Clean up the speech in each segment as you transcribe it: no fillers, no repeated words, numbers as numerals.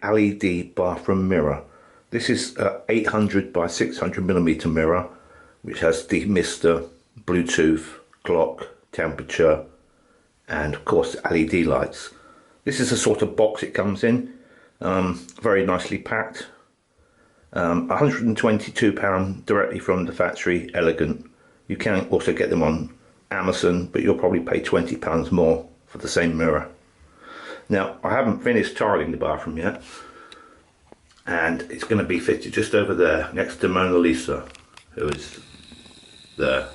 LED bathroom mirror. This is a 800 by 600mm mirror, which has the Mister, Bluetooth, clock, temperature, and of course LED lights. This is the sort of box it comes in, very nicely packed. £122 directly from the factory, Elegant. You can also get them on Amazon, but you'll probably pay £20 more for the same mirror. Now, I haven't finished tiling the bathroom yet, and it's going to be fitted just over there next to Mona Lisa, who is there.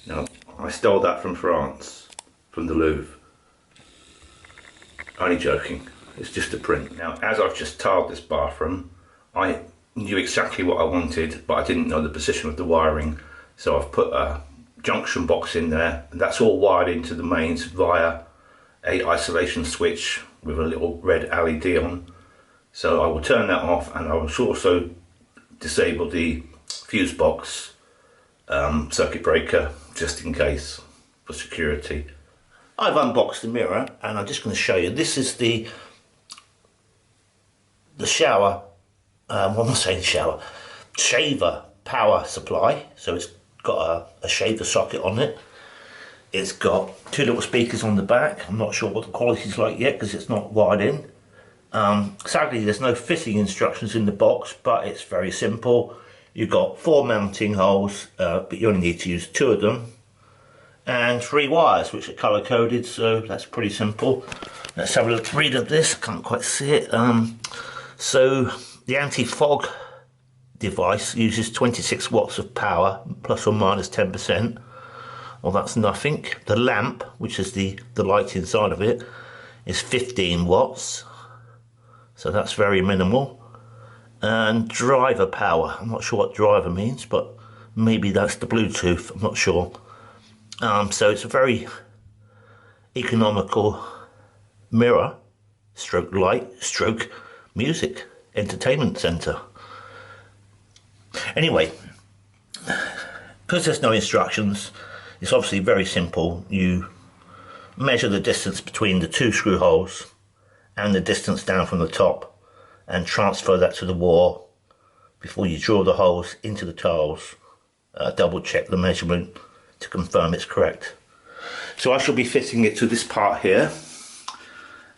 Now, I stole that from France, from the Louvre. Only joking, it's just a print. Now, as I've just tiled this bathroom, I knew exactly what I wanted, but I didn't know the position of the wiring, so I've put a junction box in there, and that's all wired into the mains via a isolation switch with a little red LED on. So I will turn that off, and I will also disable the fuse box circuit breaker just in case, for security. I've unboxed the mirror and I'm just going to show you. This is the shower, well, I'm not saying shower, shaver power supply. So it's got a shaver socket on it. It's got two little speakers on the back. I'm not sure what the quality's like yet because it's not wired in. Sadly, there's no fitting instructions in the box, but it's very simple. You've got 4 mounting holes, but you only need to use 2 of them, and 3 wires, which are color coded, so that's pretty simple. Let's have a read of this. Can't quite see it. So the anti-fog device uses 26 watts of power, plus or minus 10%. Well, that's nothing. The lamp, which is the light inside of it, is 15 watts. So that's very minimal. And driver power. I'm not sure what driver means, but maybe that's the Bluetooth. I'm not sure. So it's a very economical mirror, stroke light, stroke music, entertainment center. Anyway, because there's no instructions, it's obviously very simple. You measure the distance between the 2 screw holes and the distance down from the top, and transfer that to the wall before you drill the holes into the tiles. Double check the measurement to confirm it's correct. So I shall be fitting it to this part here,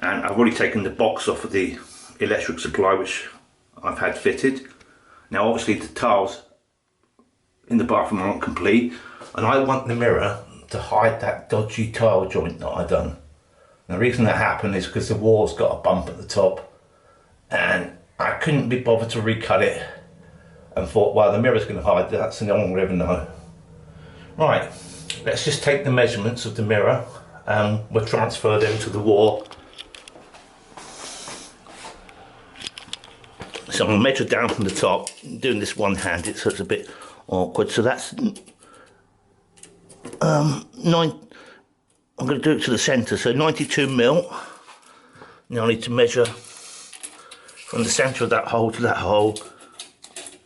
and I've already taken the box off of the electric supply which I've had fitted. Now obviously the tiles in the bathroom aren't complete, and I want the mirror to hide that dodgy tile joint that I've done. And the reason that happened is because the wall's got a bump at the top, and I couldn't be bothered to recut it, and thought, well, the mirror's going to hide that, so no one will ever know. Right, let's just take the measurements of the mirror and we'll transfer them to the wall. So I'm going to measure down from the top. I'm doing this one-handed, so it's a bit awkward. So that's 9. I'm going to do it to the centre, so 92 mil. Now I need to measure from the centre of that hole to that hole.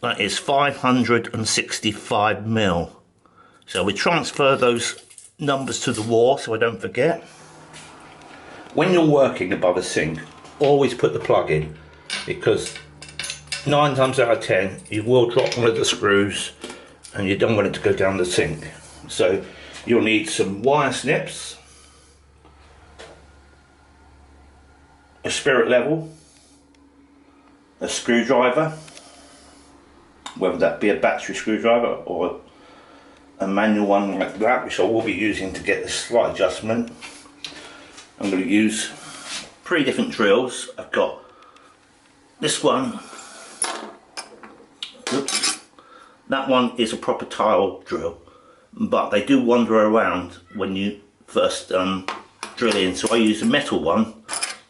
That is 565 mil. So we transfer those numbers to the wall so I don't forget. When you're working above a sink, always put the plug in, because 9 times out of 10 you will drop one of the screws and you don't want it to go down the sink. So you'll need some wire snips, a spirit level, a screwdriver, whether that be a battery screwdriver or a manual one like that, which I will be using to get the slight adjustment. I'm going to use 3 different drills. I've got this one. Oops. That one is a proper tile drill, but they do wander around when you first drill in, so I use a metal one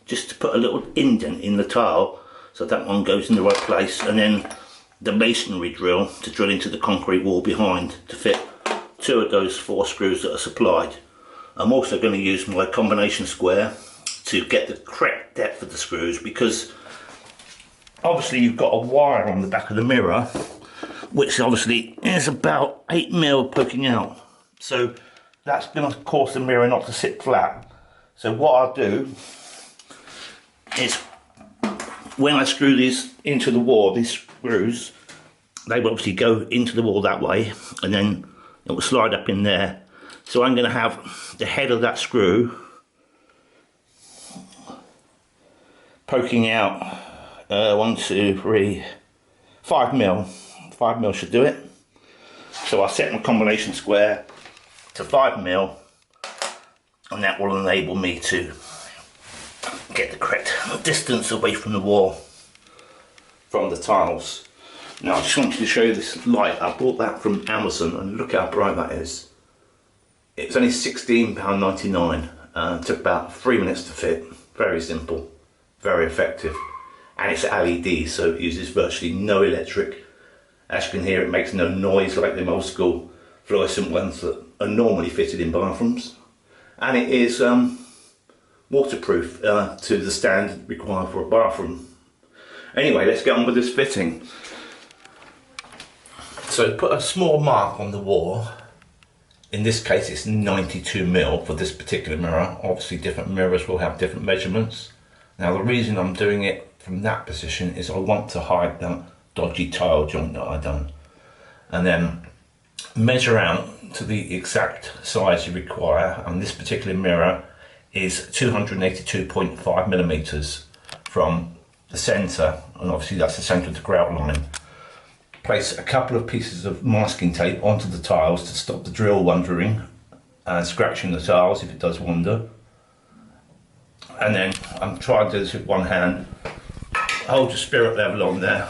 just to put a little indent in the tile so that one goes in the right place, and then the masonry drill to drill into the concrete wall behind to fit 2 of those 4 screws that are supplied. I'm also going to use my combination square to get the correct depth of the screws, because obviously you've got a wire on the back of the mirror which obviously is about 8 mil poking out, so that's going to cause the mirror not to sit flat. So what I'll do is when I screw these into the wall, these screws, they will obviously go into the wall that way, and then it will slide up in there. So I'm going to have the head of that screw poking out 1, 2, 3, 5 mil. 5 mil should do it. So I'll set my combination square to 5 mil, and that will enable me to get the correct distance away from the wall from the tiles. Now I just wanted to show you this light. I bought that from Amazon, and look how bright that is. It's only £16.99 and took about 3 minutes to fit. Very simple, very effective, and it's LED, so it uses virtually no electric. As you can hear, it makes no noise like them old school fluorescent ones that are normally fitted in bathrooms, and it is waterproof to the standard required for a bathroom. Anyway, let's get on with this fitting. So put a small mark on the wall. In this case it's 92 mil for this particular mirror. Obviously different mirrors will have different measurements. Now the reason I'm doing it from that position is I want to hide that dodgy tile joint that I've done, and then measure out to the exact size you require. And this particular mirror is 282.5 millimeters from the center, and obviously that's the center of the grout line. Place a couple of pieces of masking tape onto the tiles to stop the drill wandering and scratching the tiles if it does wander. And then I'm trying to do this with one hand. Hold your spirit level on there.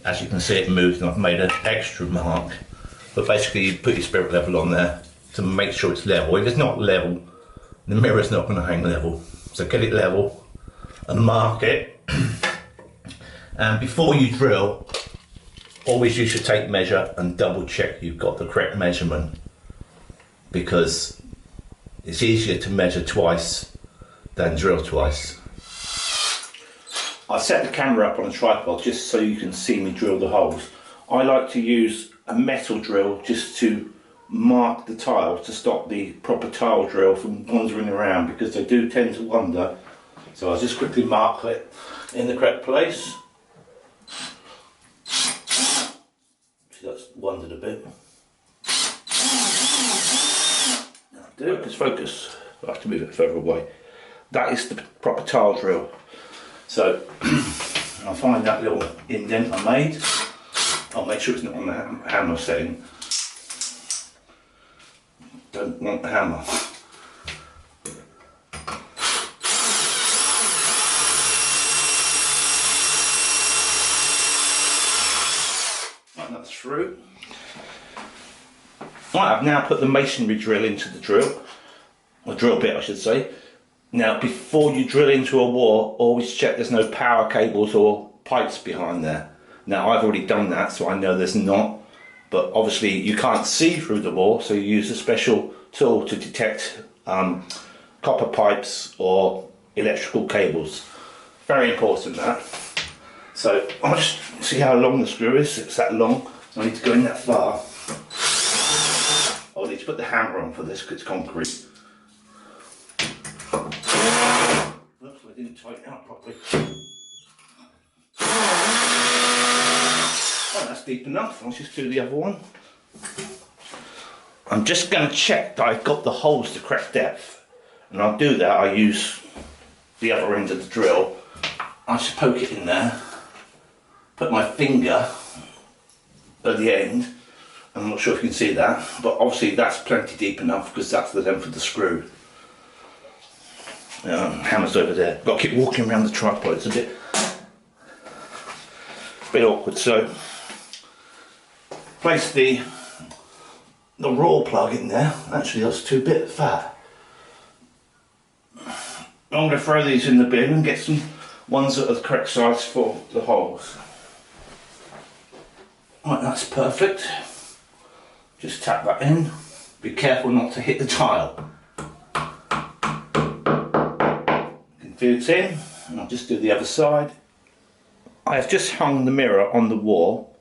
As you can see, it moves, and I've made an extra mark. But basically you put your spirit level on there to make sure it's level. If it's not level, the mirror's not going to hang level. So get it level and mark it. And before you drill, always use your tape measure and double check you've got the correct measurement, because it's easier to measure twice than drill twice. I set the camera up on a tripod just so you can see me drill the holes. I like to use a metal drill just to mark the tiles to stop the proper tile drill from wandering around, because they do tend to wander. So I'll just quickly mark it in the correct place. That's wandered a bit. Focus. I have to move it further away. That is the proper tile drill. So I'll find that little indent I made. I'll make sure it's not on the hammer setting. Don't want the hammer. That's through. Right, I've now put the masonry drill into the drill, or drill bit I should say. Now before you drill into a wall, always check there's no power cables or pipes behind there. Now I've already done that, so I know there's not, but obviously you can't see through the wall, so you use a special tool to detect copper pipes or electrical cables. Very important that. So I'll just see how long the screw is. It's that long, so I need to go in that far. I'll need to put the hammer on for this because it's concrete. Oops, I didn't tighten it out properly. Oh, that's deep enough. Let's just do the other one. I'm just going to check that I've got the holes the correct depth, and I'll do that. I use the other end of the drill. I just poke it in there. Put my finger at the end. I'm not sure if you can see that, but obviously that's plenty deep enough because that's the length of the screw. Hammer's over there. Got to keep walking around the tripod. It's a bit awkward. So place the raw plug in there. Actually, that's too bit fat. I'm going to throw these in the bin and get some ones that are the correct size for the holes. Right, that's perfect. Just tap that in. Be careful not to hit the tile. You can feel it's in, and I'll just do the other side. I have just hung the mirror on the wall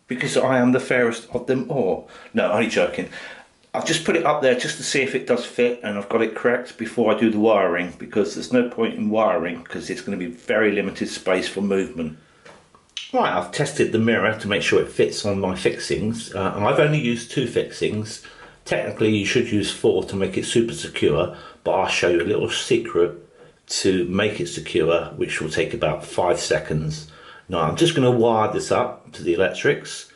because I am the fairest of them all. No, only joking. I've just put it up there just to see if it does fit, and I've got it correct before I do the wiring, because there's no point in wiring because it's going to be very limited space for movement. Right, I've tested the mirror to make sure it fits on my fixings. I've only used 2 fixings. Technically you should use 4 to make it super secure, but I'll show you a little secret to make it secure, which will take about 5 seconds. Now I'm just going to wire this up to the electrics.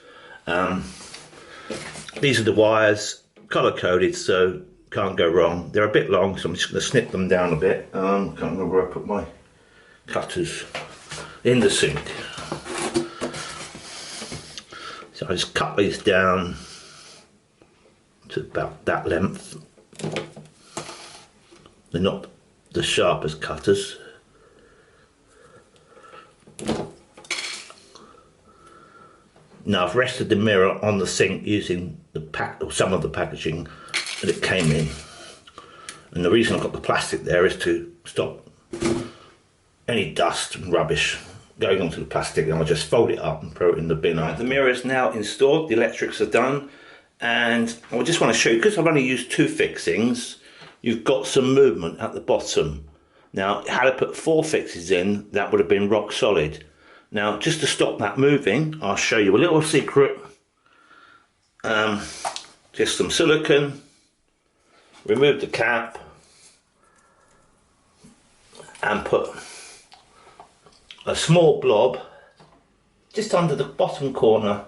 These are the wires, colour coded, so can't go wrong. They're a bit long, so I'm just going to snip them down a bit. Can't remember where I put my cutters. In the sink. So I just cut these down to about that length. They're not the sharpest cutters. Now I've rested the mirror on the sink using the pack or some of the packaging that it came in, and the reason I've got the plastic there is to stop any dust and rubbish going onto the plastic, and I'll just fold it up and throw it in the bin. Right, the mirror is now installed, the electrics are done, and I just want to show you, because I've only used 2 fixings, you've got some movement at the bottom. Now had I put 4 fixes in, that would have been rock solid. Now just to stop that moving, I'll show you a little secret. Just some silicone, remove the cap and put a small blob just under the bottom corner,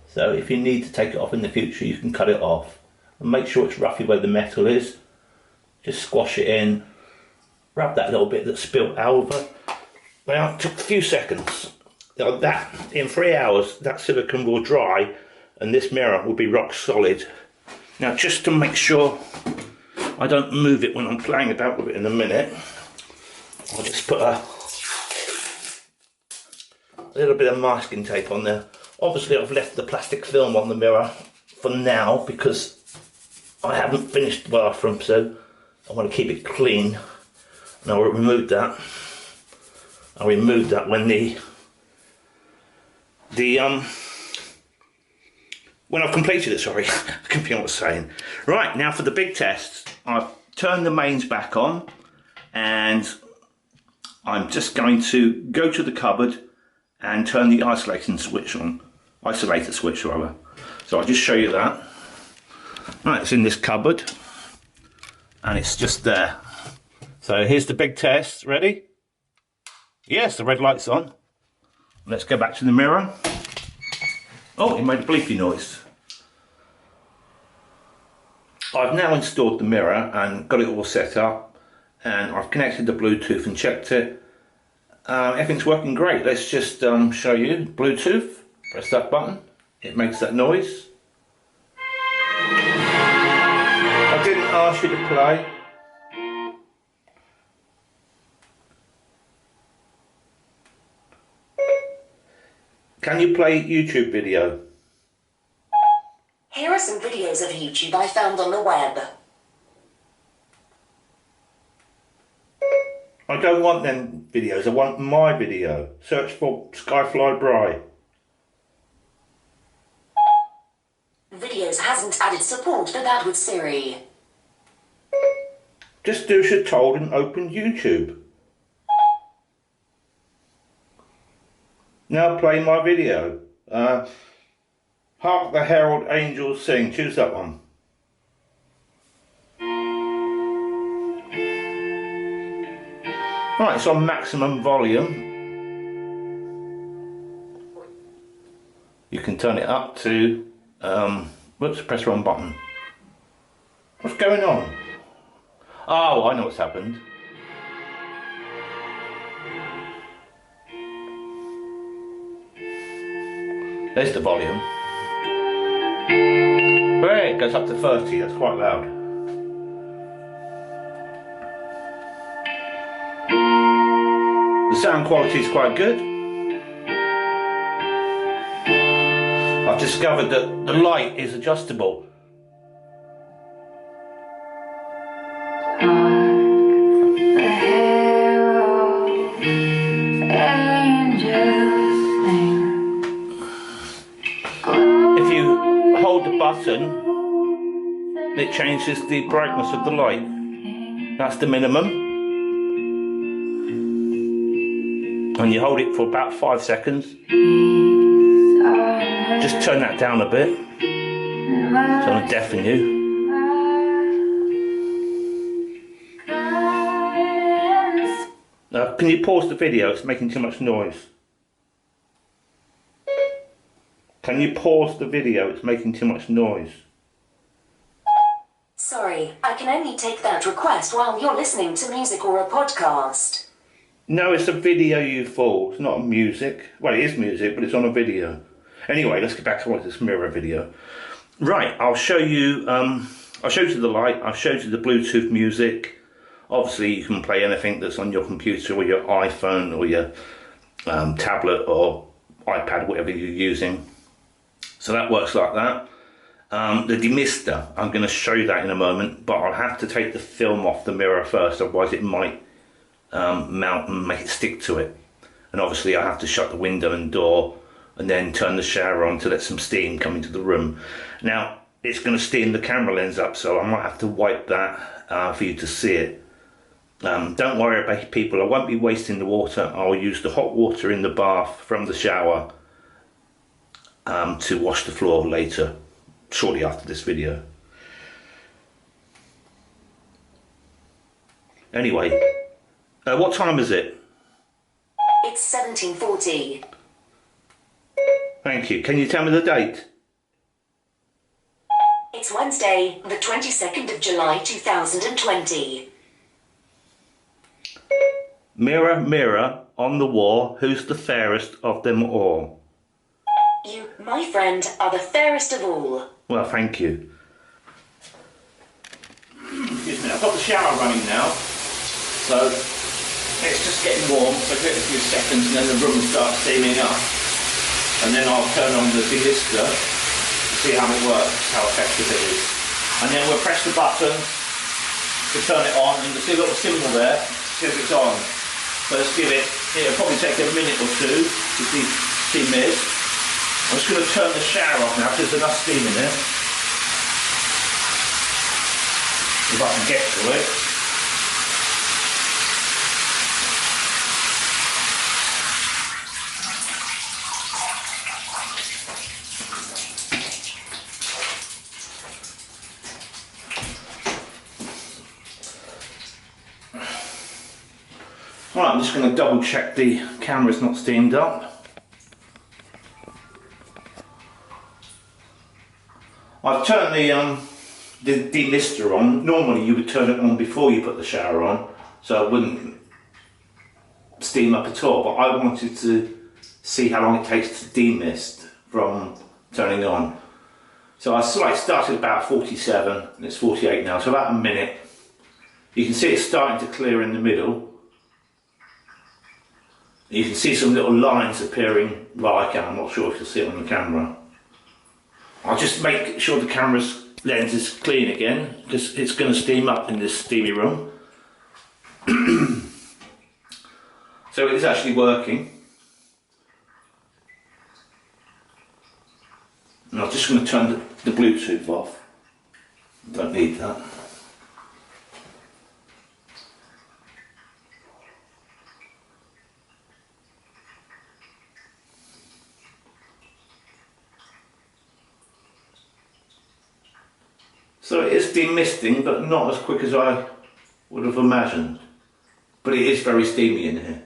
so if you need to take it off in the future you can cut it off, and make sure it's roughly where the metal is. Just squash it in, rub that little bit that's spilt over. Now it took a few seconds. Now that in 3 hours that silicone will dry and this mirror will be rock solid. Now just to make sure I don't move it when I'm playing about with it in a minute, I'll just put a little bit of masking tape on there. Obviously I've left the plastic film on the mirror for now because I haven't finished the bathroom, so I want to keep it clean. And I'll remove that. I'll remove that when when I've completed it, sorry. I can feel what I'm saying. Right, now for the big test. I've turned the mains back on and I'm just going to go to the cupboard and turn the isolator switch on. So I'll just show you that. Right, it's in this cupboard and it's just there. So here's the big test. Ready? Yes, the red light's on. Let's go back to the mirror. Oh, it made a bleepy noise. I've now installed the mirror and got it all set up, and I've connected the Bluetooth and checked it. Everything's working great. Let's just show you Bluetooth. Press that button. It makes that noise. I didn't ask you to play. Can you play YouTube video? Here are some videos of YouTube I found on the web. I don't want them videos, I want my video. Search for Skyfly Bry. Videos hasn't added support for that with Siri. Just do as you're told and open YouTube. Now play my video. Hark the Herald Angels Sing. Choose that one. Right, it's on maximum volume. You can turn it up to, whoops, press the wrong button. What's going on? Oh, I know what's happened. There's the volume. Hey, it goes up to 30, that's quite loud. The sound quality is quite good. I've discovered that the light is adjustable. button, it changes the brightness of the light. That's the minimum. And you hold it for about 5 seconds. Just turn that down a bit. It's going to deafen you. Now, can you pause the video? It's making too much noise. Can you pause the video? It's making too much noise. Sorry, I can only take that request while you're listening to music or a podcast. No, it's a video, you fool. It's not music. Well, it is music, but it's on a video. Anyway, let's get back to this mirror video. Right, I'll show you the light. I've showed you the Bluetooth music. Obviously, you can play anything that's on your computer or your iPhone or your tablet or iPad, whatever you're using. So that works like that. The demister, I'm going to show you that in a moment, but I'll have to take the film off the mirror first, otherwise it might mount and make it stick to it. And obviously I have to shut the window and door and then turn the shower on to let some steam come into the room. Now, it's going to steam the camera lens up, so I might have to wipe that for you to see it. Don't worry about people, I won't be wasting the water. I'll use the hot water in the bath from the shower to wash the floor later, shortly after this video. Anyway, what time is it? It's 17:40. Thank you. Can you tell me the date? It's Wednesday, the 22nd of July 2020. Mirror, mirror on the wall, who's the fairest of them all? You, my friend, are the fairest of all. Well, thank you. Excuse me, I've got the shower running now, so it's just getting warm, so give it a few seconds and then the room will start steaming up. And then I'll turn on the demister to see how it works, how effective it is. And then we'll press the button to turn it on, and you'll see a little symbol there, says it's on. So let's give it, it'll probably take a minute or two to see mist. I'm just going to turn the shower off now because there's enough steam in there. If I can get to it. Right, I'm just going to double check the camera's not steamed up. I've turned the demister on. Normally you would turn it on before you put the shower on, so it wouldn't steam up at all, but I wanted to see how long it takes to demist from turning on. So I started about 47 and it's 48 now, so about a minute. You can see it's starting to clear in the middle. You can see some little lines appearing. Well, I can, I'm not sure if you'll see it on the camera. I'll just make sure the camera's lens is clean again, because it's going to steam up in this steamy room. So it is actually working. And I'm just going to turn the Bluetooth off. Don't need that. So it is demisting, but not as quick as I would have imagined. But it is very steamy in here.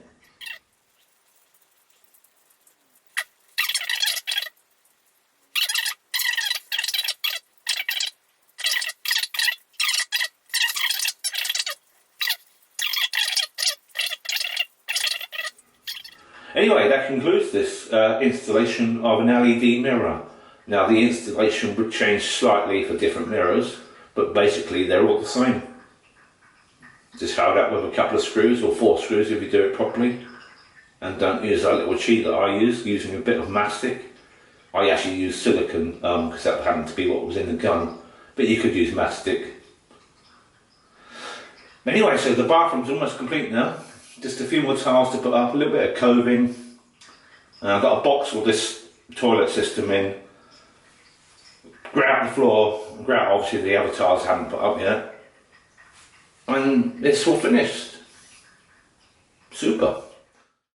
Anyway, that concludes this installation of an LED mirror. Now the installation would change slightly for different mirrors, but basically they're all the same. Just held up with a couple of screws, or 4 screws if you do it properly. And don't use that little cheat that I use, using a bit of mastic. I actually use silicone because that happened to be what was in the gun, but you could use mastic. Anyway, so the bathroom's almost complete now. Just a few more tiles to put up, a little bit of coving. I've got a box with this toilet system in. grout the floor, grout obviously the other tiles haven't put up yet, and it's all finished. Super.